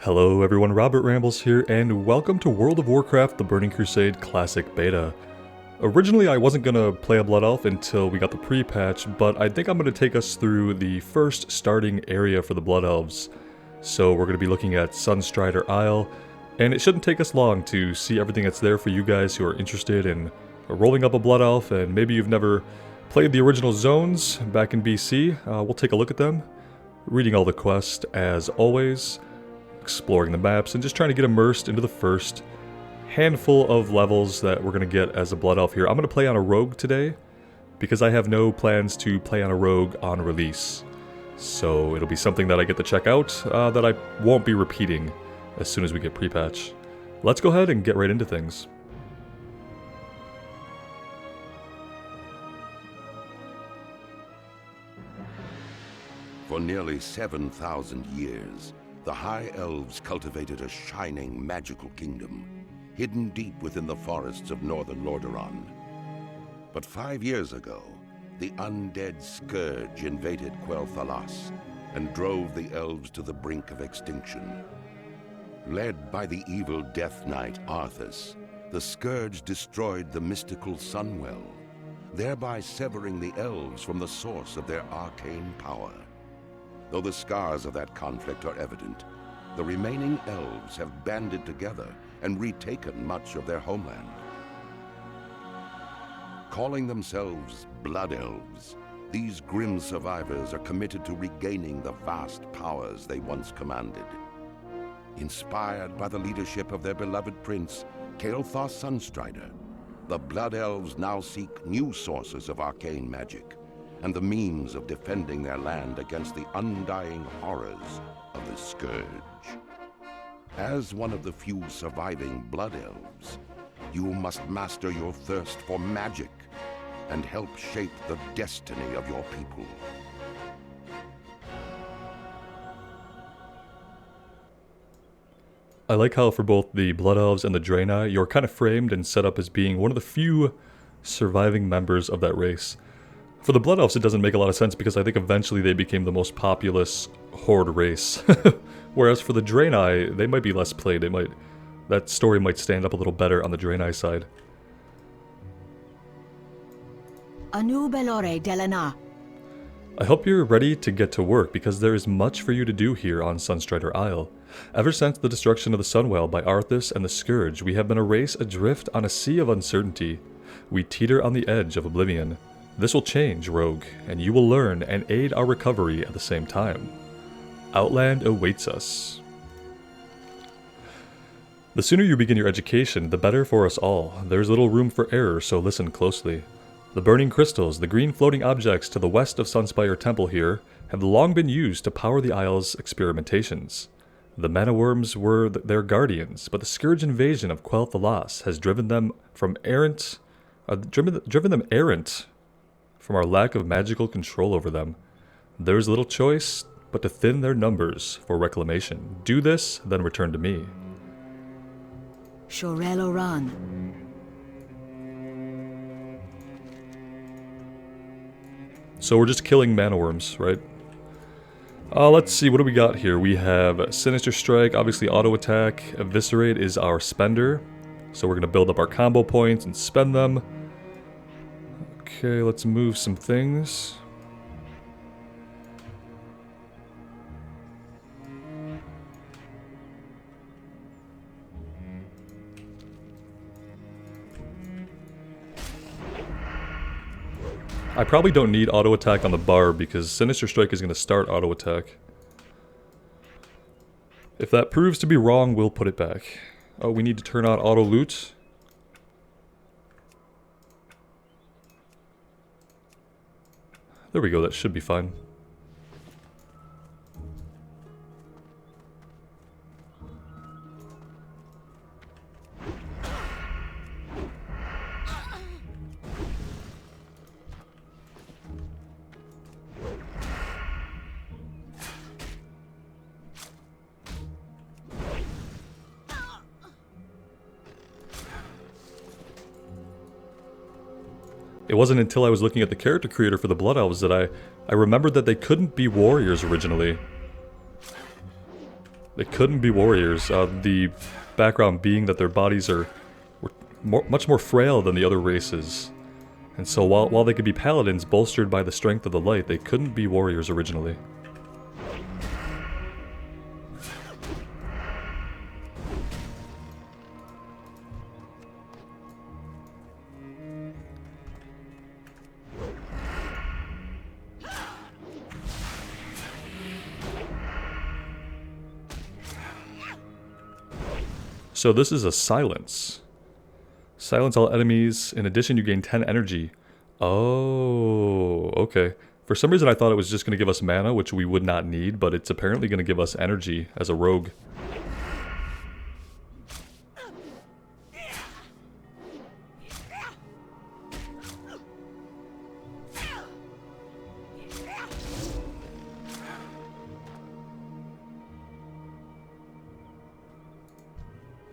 Hello everyone, Robert Rambles here, and welcome to World of Warcraft The Burning Crusade Classic Beta. Originally I wasn't going to play a Blood Elf until we got the pre-patch, but I think I'm going to take us through the first starting area for the Blood Elves. So we're going to be looking at Sunstrider Isle, and it shouldn't take us long to see everything that's there for you guys who are interested in rolling up a Blood Elf, and maybe you've never played the original zones back in BC. We'll take a look at them, reading all the quests as always, exploring the maps, and just trying to get immersed into the first handful of levels that we're going to get as a Blood Elf here. I'm going to play on a rogue today, because I have no plans to play on a rogue on release. So it'll be something that I get to check out, that I won't be repeating as soon as we get pre-patch. Let's go ahead and get right into things. For nearly 7,000 years, the High Elves cultivated a shining, magical kingdom, hidden deep within the forests of northern Lordaeron. But 5 years ago, the undead Scourge invaded Quel'Thalas and drove the elves to the brink of extinction. Led by the evil Death Knight Arthas, the Scourge destroyed the mystical Sunwell, thereby severing the elves from the source of their arcane power. Though the scars of that conflict are evident, the remaining elves have banded together and retaken much of their homeland. Calling themselves Blood Elves, these grim survivors are committed to regaining the vast powers they once commanded. Inspired by the leadership of their beloved prince, Kael'thas Sunstrider, the Blood Elves now seek new sources of arcane magic and the means of defending their land against the undying horrors of the Scourge. As one of the few surviving Blood Elves, you must master your thirst for magic and help shape the destiny of your people. I like how for both the Blood Elves and the Draenei, you're kind of framed and set up as being one of the few surviving members of that race. For the Blood Elves, it doesn't make a lot of sense because I think eventually they became the most populous horde race. Whereas for the Draenei, they might be less played. That story might stand up a little better on the Draenei side. Anu Belore Delana. I hope you're ready to get to work because there is much for you to do here on Sunstrider Isle. Ever since the destruction of the Sunwell by Arthas and the Scourge, we have been a race adrift on a sea of uncertainty. We teeter on the edge of oblivion. This will change, Rogue, and you will learn and aid our recovery at the same time. Outland awaits us. The sooner you begin your education, the better for us all. There's little room for error, so listen closely. The burning crystals, the green floating objects to the west of Sunspire Temple here, have long been used to power the Isle's experimentations. The mana worms were their guardians, but the Scourge invasion of Quel'Thalas has driven them errant from our lack of magical control over them. There is little choice but to thin their numbers for reclamation. Do this, then return to me. Shorel Oran. So we're just killing mana worms, right? Let's see, what do we got here? We have Sinister Strike, obviously auto attack. Eviscerate is our spender. So we're going to build up our combo points and spend them. Okay, let's move some things. I probably don't need auto attack on the bar because Sinister Strike is going to start auto attack. If that proves to be wrong, we'll put it back. Oh, we need to turn on auto loot. There we go, that should be fine. It wasn't until I was looking at the character creator for the Blood Elves that I remembered that they couldn't be warriors originally. They couldn't be warriors. The background being that their bodies were much more frail than the other races. And so while they could be paladins bolstered by the strength of the light, they couldn't be warriors originally. So this is a silence. Silence all enemies. In addition, you gain 10 energy. Oh, okay. For some reason I thought it was just going to give us mana, which we would not need, but it's apparently going to give us energy as a rogue.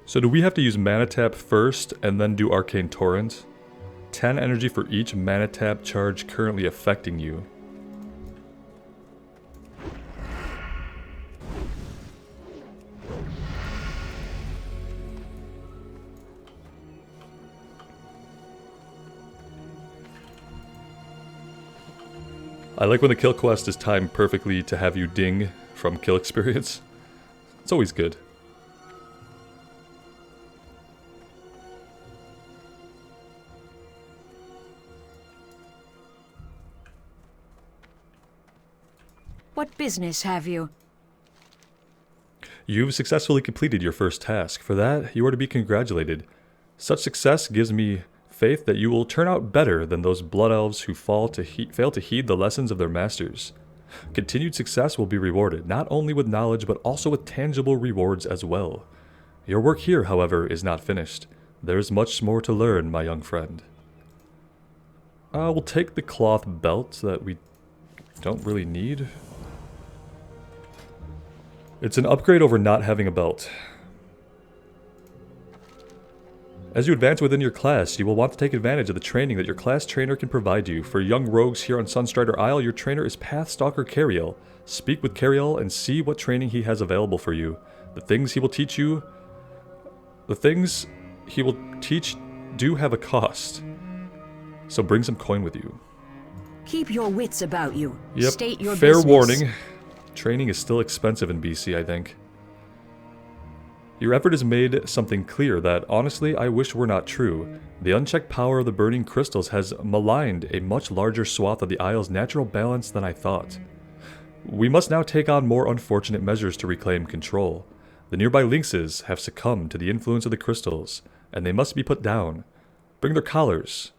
So do we have to use Mana Tap first and then do Arcane Torrent? 10 energy for each Mana Tap charge currently affecting you. I like when the kill quest is timed perfectly to have you ding from kill experience. It's always good. What business have you? You've successfully completed your first task. For that, you are to be congratulated. Such success gives me faith that you will turn out better than those blood elves who fail to heed the lessons of their masters. Continued success will be rewarded, not only with knowledge, but also with tangible rewards as well. Your work here, however, is not finished. There is much more to learn, my young friend. We'll take the cloth belt that we don't really need. It's an upgrade over not having a belt. As you advance within your class, you will want to take advantage of the training that your class trainer can provide you. For young rogues here on Sunstrider Isle, your trainer is Pathstalker Cariel. Speak with Cariel and see what training he has available for you. The things he will teach do have a cost. So bring some coin with you. Keep your wits about you. Yep, State your fair business. warning. Training is still expensive in BC, I think. Your effort has made something clear that, honestly, I wish were not true. The unchecked power of the burning crystals has maligned a much larger swath of the Isle's natural balance than I thought. We must now take on more unfortunate measures to reclaim control. The nearby lynxes have succumbed to the influence of the crystals, and they must be put down. Bring their collars,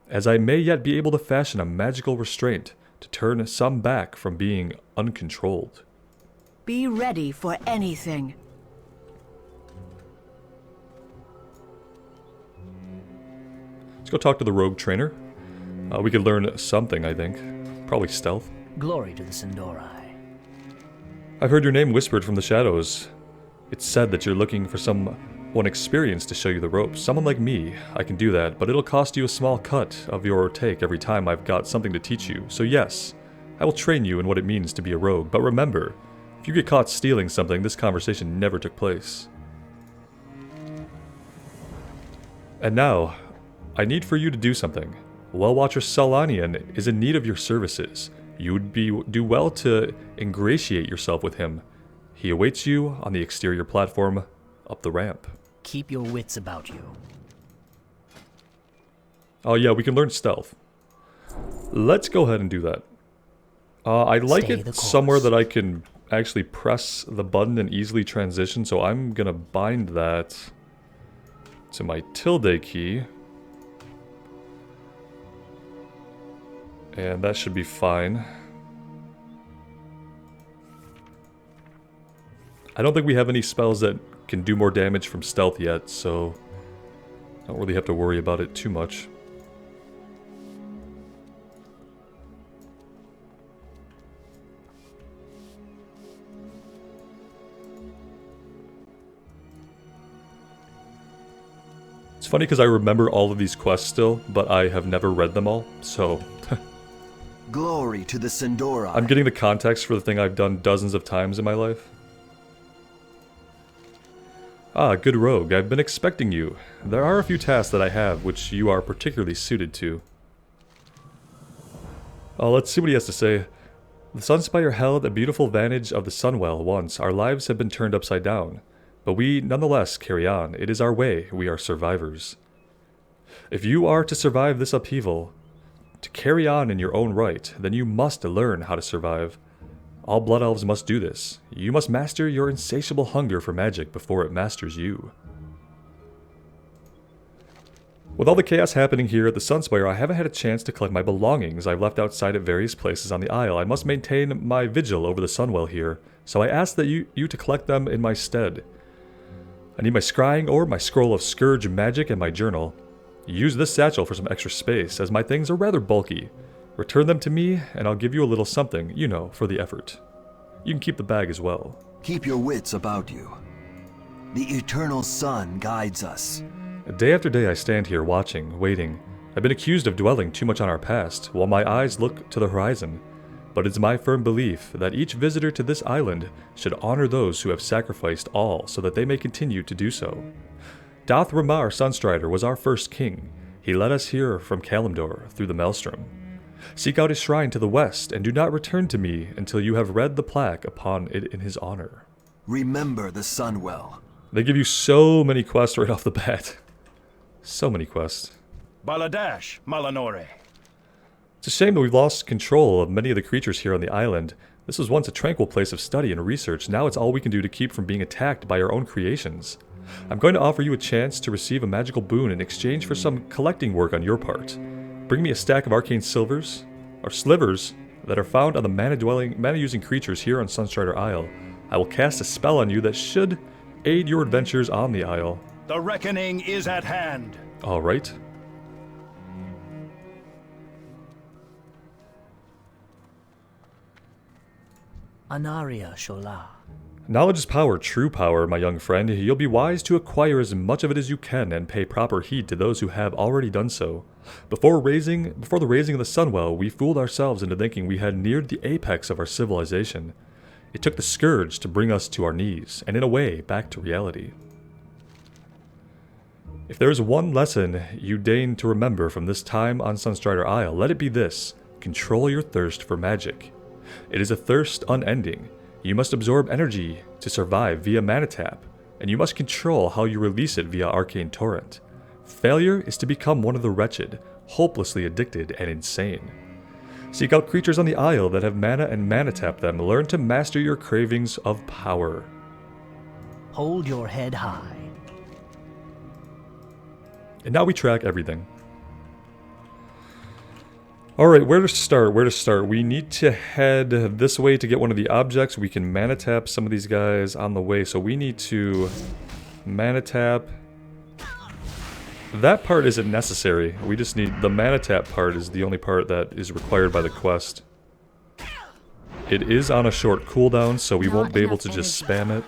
as I may yet be able to fashion a magical restraint to turn some back from being uncontrolled. Be ready for anything. Let's go talk to the rogue trainer. We could learn something, I think. Probably stealth. Glory to the Sunstrider. I've heard your name whispered from the shadows. It's said that you're looking for someone experienced to show you the ropes. Someone like me, I can do that, but it'll cost you a small cut of your take every time I've got something to teach you. So yes, I will train you in what it means to be a rogue, but remember, if you get caught stealing something, this conversation never took place. And now, I need for you to do something. Well Watcher Solanian is in need of your services. You would do well to ingratiate yourself with him. He awaits you on the exterior platform up the ramp. Keep your wits about you. Oh yeah, we can learn stealth. Let's go ahead and do that. I like Stay the it course. somewhere that I can actually press the button and easily transition, so I'm gonna bind that to my tilde key. And that should be fine. I don't think we have any spells that can do more damage from stealth yet, so I don't really have to worry about it too much. It's funny because I remember all of these quests still, but I have never read them all, so Glory to the Sunstrider. I'm getting the context for the thing I've done dozens of times in my life. Ah, good rogue, I've been expecting you. There are a few tasks that I have which you are particularly suited to. Let's see what he has to say. The Sunspire held a beautiful vantage of the Sunwell once. Our lives have been turned upside down. But we nonetheless carry on. It is our way. We are survivors. If you are to survive this upheaval, to carry on in your own right, then you must learn how to survive. All Blood Elves must do this. You must master your insatiable hunger for magic before it masters you. With all the chaos happening here at the Sunspire, I haven't had a chance to collect my belongings I've left outside at various places on the Isle. I must maintain my vigil over the Sunwell here, so I ask that you to collect them in my stead. I need my scrying orb, my scroll of Scourge magic, and my journal. Use this satchel for some extra space, as my things are rather bulky. Return them to me, and I'll give you a little something, you know, for the effort. You can keep the bag as well. Keep your wits about you. The eternal sun guides us. Day after day I stand here watching, waiting. I've been accused of dwelling too much on our past, while my eyes look to the horizon. But it's my firm belief that each visitor to this island should honor those who have sacrificed all so that they may continue to do so. Doth Ramar Sunstrider was our first king. He led us here from Kalimdor through the Maelstrom. Seek out his shrine to the west, and do not return to me until you have read the plaque upon it in his honor. Remember the Sunwell. They give you so many quests right off the bat. So many quests. Baladash, Malanore. It's a shame that we've lost control of many of the creatures here on the island. This was once a tranquil place of study and research. Now it's all we can do to keep from being attacked by our own creations. I'm going to offer you a chance to receive a magical boon in exchange for some collecting work on your part. Bring me a stack of arcane silvers, or slivers, that are found on the mana-using creatures here on Sunstrider Isle. I will cast a spell on you that should aid your adventures on the Isle. The reckoning is at hand. Alright. Anaria Shola. Knowledge is power, true power, my young friend. You'll be wise to acquire as much of it as you can and pay proper heed to those who have already done so. Before the raising of the Sunwell, we fooled ourselves into thinking we had neared the apex of our civilization. It took the Scourge to bring us to our knees, and in a way, back to reality. If there is one lesson you deign to remember from this time on Sunstrider Isle, let it be this: control your thirst for magic. It is a thirst unending. You must absorb energy to survive via mana tap, and you must control how you release it via arcane torrent. Failure is to become one of the wretched, hopelessly addicted, and insane. Seek out creatures on the Isle that have mana and mana tap them. Learn to master your cravings of power. Hold your head high. And now we track everything. Alright, where to start? We need to head this way to get one of the objects. We can mana tap some of these guys on the way, so we need to mana tap. That part isn't necessary. We just need... the mana tap part is the only part that is required by the quest. It is on a short cooldown, so we won't be able to just spam it.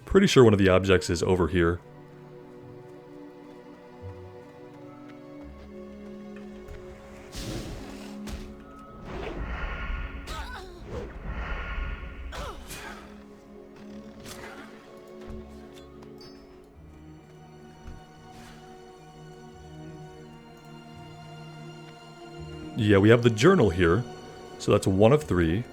Pretty sure one of the objects is over here. Yeah, we have the journal here, so that's one of 3.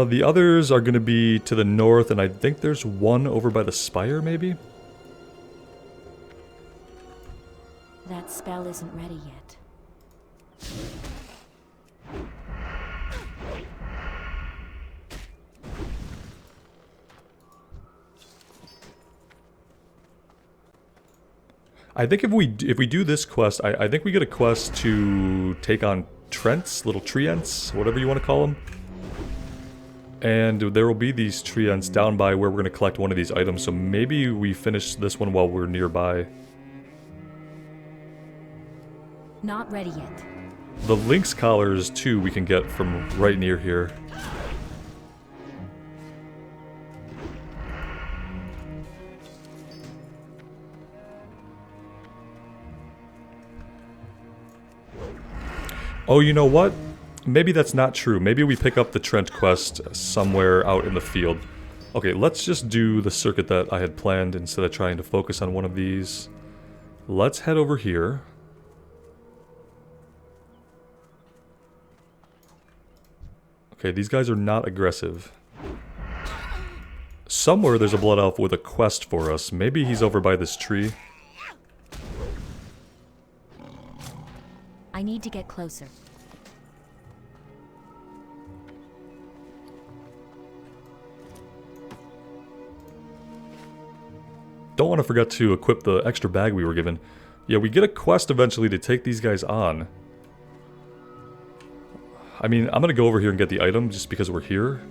The others are going to be to the north, and I think there's one over by the spire, maybe? That spell isn't ready yet. I think if we do this quest, I think we get a quest to take on Trents, little Treants, whatever you want to call them. And there will be these Treants down by where we're going to collect one of these items, so maybe we finish this one while we're nearby. Not ready yet. The lynx collars, too, we can get from right near here. Oh, you know what? Maybe that's not true. Maybe we pick up the Trent quest somewhere out in the field. Okay, let's just do the circuit that I had planned instead of trying to focus on one of these. Let's head over here. Okay, these guys are not aggressive. Somewhere there's a blood elf with a quest for us. Maybe he's over by this tree. I need to get closer. Don't want to forget to equip the extra bag we were given. Yeah, we get a quest eventually to take these guys on. I mean, I'm going to go over here and get the item just because we're here.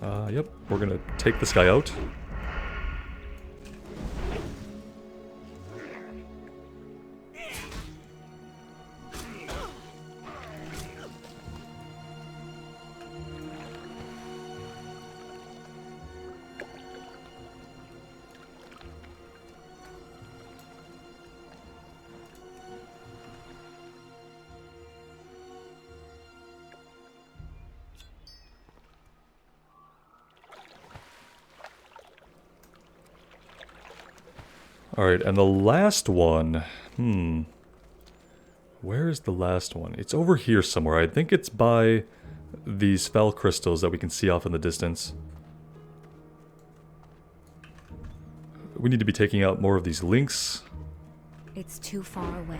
Yep, we're going to take this guy out. Alright, and the last one... Where is the last one? It's over here somewhere. I think it's by these fell crystals that we can see off in the distance. We need to be taking out more of these lynx. It's too far away.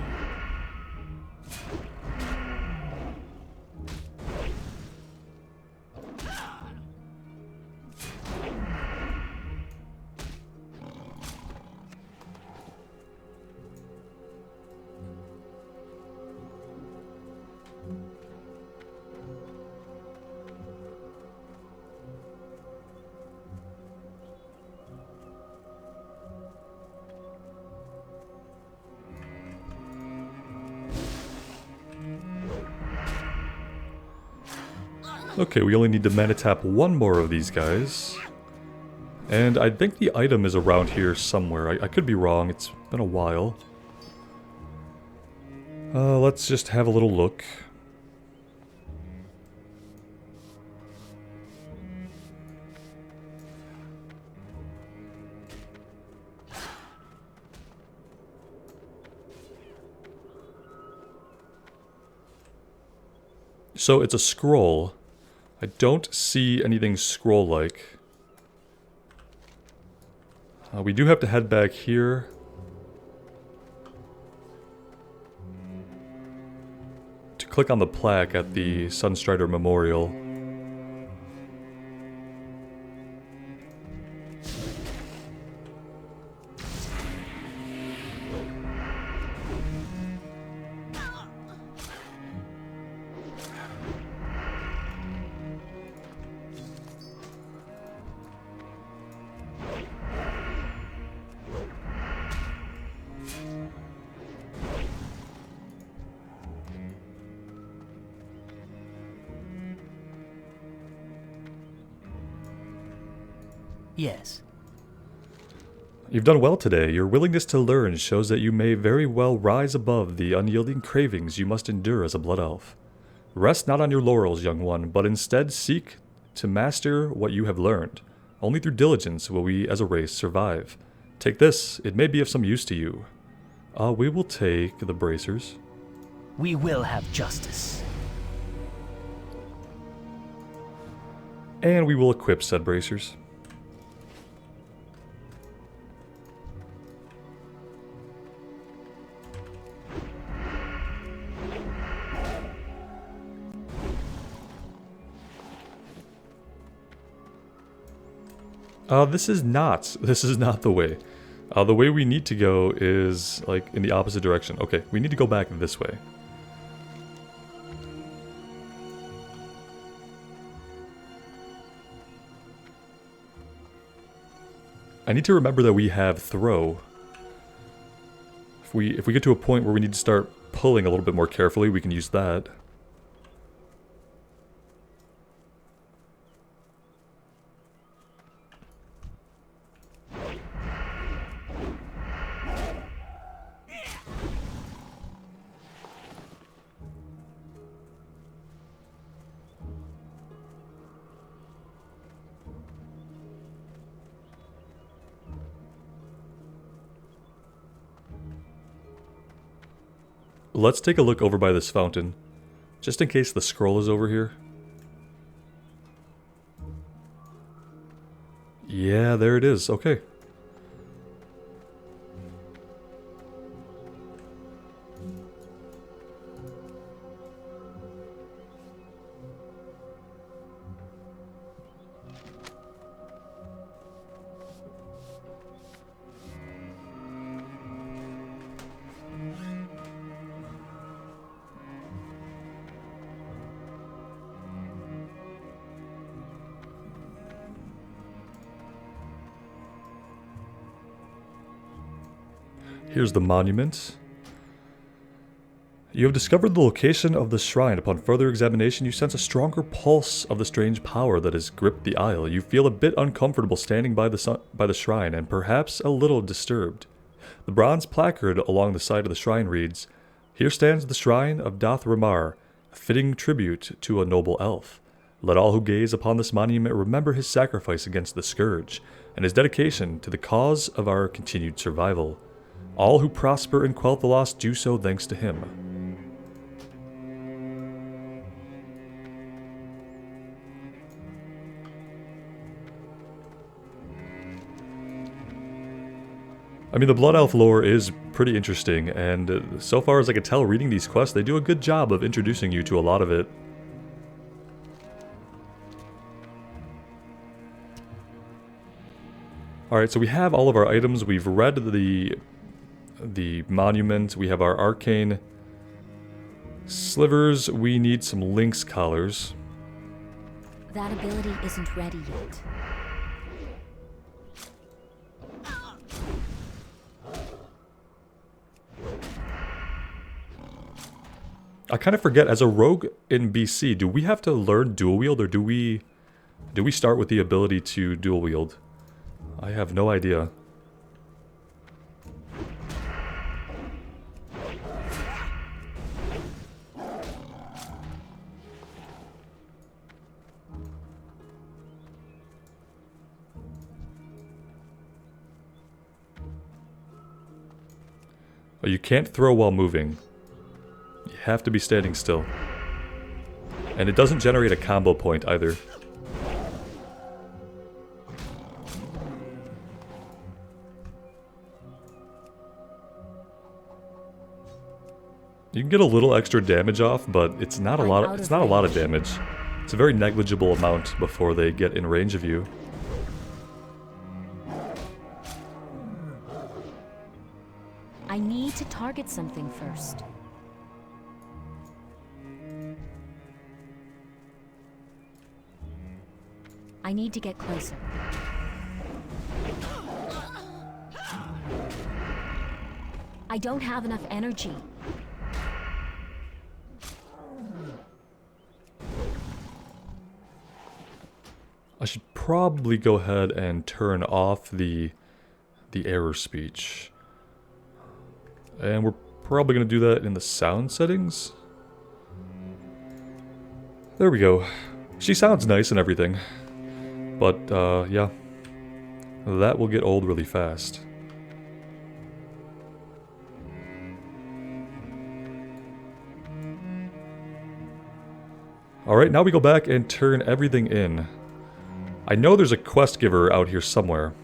Okay, we only need to mana tap one more of these guys. And I think the item is around here somewhere. I could be wrong, it's been a while. Let's just have a little look. So it's a scroll. I don't see anything scroll-like. We do have to head back here. To click on the plaque at the Sunstrider Memorial. Yes. You've done well today. Your willingness to learn shows that you may very well rise above the unyielding cravings you must endure as a blood elf. Rest not on your laurels, young one, but instead seek to master what you have learned. Only through diligence will we as a race survive. Take this, it may be of some use to you. We will take the bracers. We will have justice. And we will equip said bracers. This is not the way. The way we need to go is, like, in the opposite direction. Okay, we need to go back this way. I need to remember that we have throw. If we get to a point where we need to start pulling a little bit more carefully, we can use that. Let's take a look over by this fountain, just in case the scroll is over here. Yeah, there it is. Okay. Here's the monument. You have discovered the location of the shrine. Upon further examination, you sense a stronger pulse of the strange power that has gripped the isle. You feel a bit uncomfortable standing by the shrine, and perhaps a little disturbed. The bronze placard along the side of the shrine reads, "Here stands the shrine of Dath Ramar, a fitting tribute to a noble elf. Let all who gaze upon this monument remember his sacrifice against the scourge, and his dedication to the cause of our continued survival. All who prosper and quell the lost do so thanks to him." I mean, the Blood Elf lore is pretty interesting, and so far as I can tell reading these quests, they do a good job of introducing you to a lot of it. Alright, so we have all of our items. We've read the monument. We have our arcane slivers. We need some lynx collars. That ability isn't ready yet. I kind of forget, as a rogue in BC, do we have to learn dual wield, or do we start with the ability to dual wield? I have no idea. Oh, you can't throw while moving. You have to be standing still. And it doesn't generate a combo point either. You can get a little extra damage off, but it's not a lot of damage. It's a very negligible amount before they get in range of you. I need to target something first. I need to get closer. I don't have enough energy. I should probably go ahead and turn off the error speech. And we're probably going to do that in the sound settings. There we go. She sounds nice and everything. But, yeah. That will get old really fast. Alright, now we go back and turn everything in. I know there's a quest giver out here somewhere.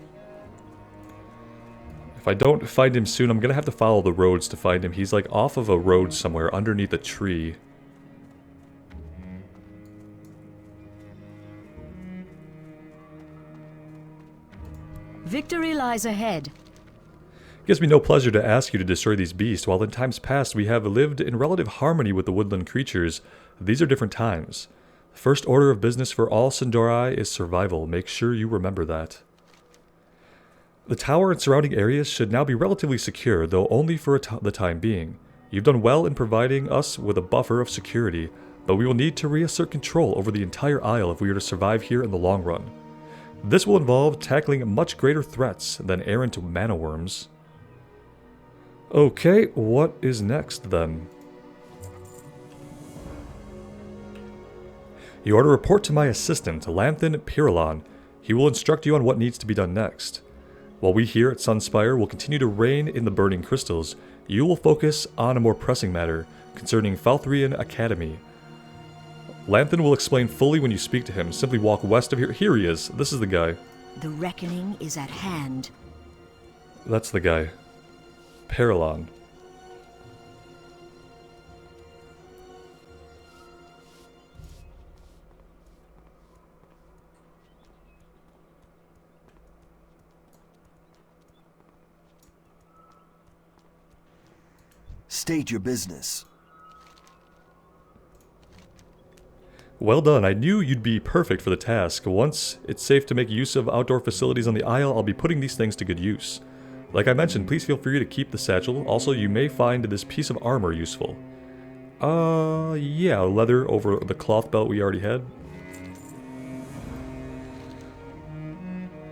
If I don't find him soon, I'm gonna have to follow the roads to find him. He's like off of a road somewhere underneath a tree. Victory lies ahead. It gives me no pleasure to ask you to destroy these beasts. While in times past we have lived in relative harmony with the woodland creatures, these are different times. The first order of business for all Sunstrider is survival. Make sure you remember that. The tower and surrounding areas should now be relatively secure, though only for the time being. You've done well in providing us with a buffer of security, but we will need to reassert control over the entire isle if we are to survive here in the long run. This will involve tackling much greater threats than errant mana worms. Okay, what is next then? You are to report to my assistant, Lanthan Pirillon. He will instruct you on what needs to be done next. While we here at Sunspire will continue to reign in the burning crystals, you will focus on a more pressing matter concerning Falthrian Academy. Lanthan will explain fully when you speak to him. Simply walk west of here. Here he is. This is the guy. The reckoning is at hand. That's the guy. Pirillon. State your business. Well done. I knew you'd be perfect for the task. Once it's safe to make use of outdoor facilities on the Isle, I'll be putting these things to good use. Like I mentioned, please feel free to keep the satchel. Also, you may find this piece of armor useful. Yeah, leather over the cloth belt we already had.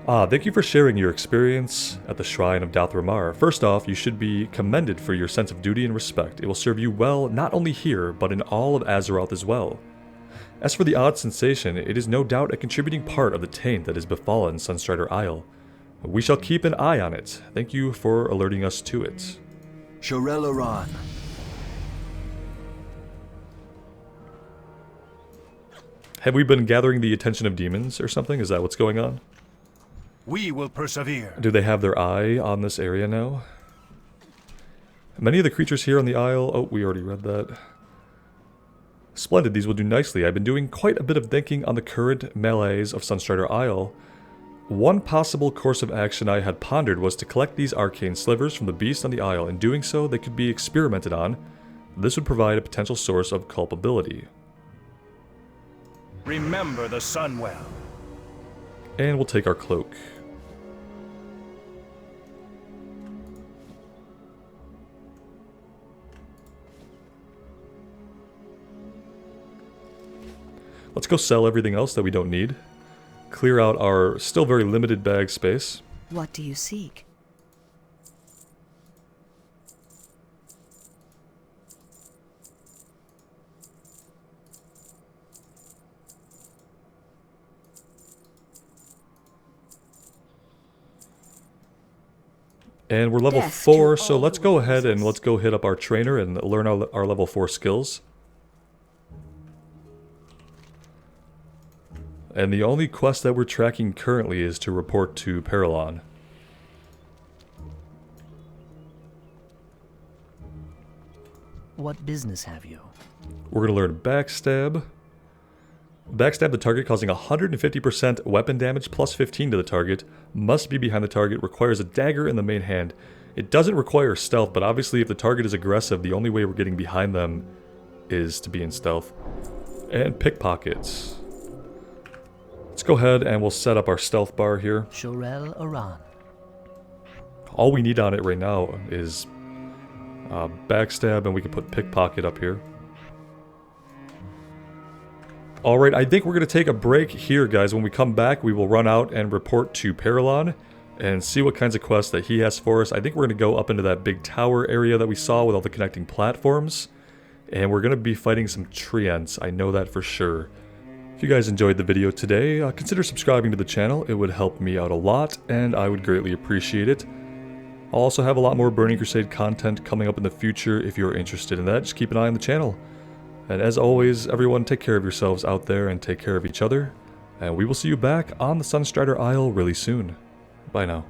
Thank you for sharing your experience at the Shrine of Dathramar. First off, you should be commended for your sense of duty and respect. It will serve you well not only here, but in all of Azeroth as well. As for the odd sensation, it is no doubt a contributing part of the taint that has befallen Sunstrider Isle. We shall keep an eye on it. Thank you for alerting us to it. Shorel Aran. Have we been gathering the attention of demons or something? Is that what's going on? We will persevere. Do they have their eye on this area now? Many of the creatures here on the Isle... Oh, we already read that. Splendid, these will do nicely. I've been doing quite a bit of thinking on the current melees of Sunstrider Isle. One possible course of action I had pondered was to collect these arcane slivers from the beast on the Isle. In doing so, they could be experimented on. This would provide a potential source of culpability. Remember the Sunwell. And we'll take our cloak. Let's go sell everything else that we don't need. Clear out our still very limited bag space. What do you seek? And we're level Death 4, to so all let's who go ahead oppose and us. let's go hit up our trainer and learn our level 4 skills. And the only quest that we're tracking currently is to report to Pirillon. What business have you? We're going to learn Backstab. Backstab the target, causing 150% weapon damage plus 15 to the target. Must be behind the target. Requires a dagger in the main hand. It doesn't require stealth, but obviously if the target is aggressive, the only way we're getting behind them is to be in stealth. And pickpockets. Let's go ahead and we'll set up our stealth bar here. Shorel Aran. All we need on it right now is backstab, and we can put pickpocket up here. Alright, I think we're going to take a break here, guys. When we come back, we will run out and report to Pirillon and see what kinds of quests that he has for us. I think we're going to go up into that big tower area that we saw with all the connecting platforms. And we're going to be fighting some treants. I know that for sure. If you guys enjoyed the video today, consider subscribing to the channel. It would help me out a lot, and I would greatly appreciate it. I'll also have a lot more Burning Crusade content coming up in the future if you're interested in that. Just keep an eye on the channel. And as always, everyone, take care of yourselves out there and take care of each other. And we will see you back on the Sunstrider Isle really soon. Bye now.